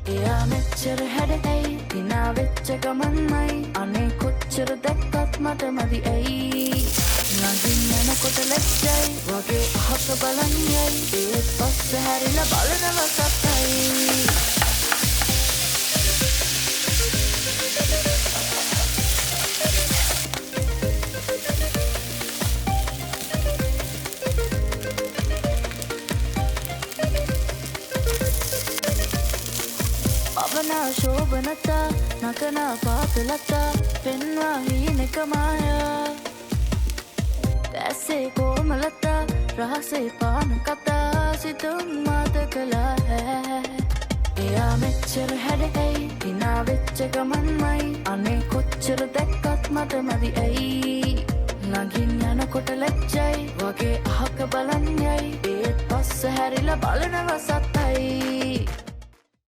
එයා මෙච්චර හැඩයි දිනා වෙච්ච ගමන්මයි අනේ කොච්චර දැක්කත් මට මදි ඇයි ළඟින් යනකොට ලැජ්ජයි වගේ අහක බලන්නයි ඒත් පස්ස හැරිලා බලනවා සත්තයි පවනා ශෝභනතා නකනා පාතලතා පෙන්වා හීනක මායා දැසේ කෝමලතා රහසේ පාන කතා සිතුම් මාත කළා හැ එයා මෙච්චර හැඩයි දිනා වෙච්ච ගමන්මයි අනේ කොච්චර දැක්කත් මට මදි ඇයි ළඟින් යනකොට ලැජ්ජයි වගේ අහක බලන්නයි ඒත් පස්ස හැරිලා බලනවා සත්තයි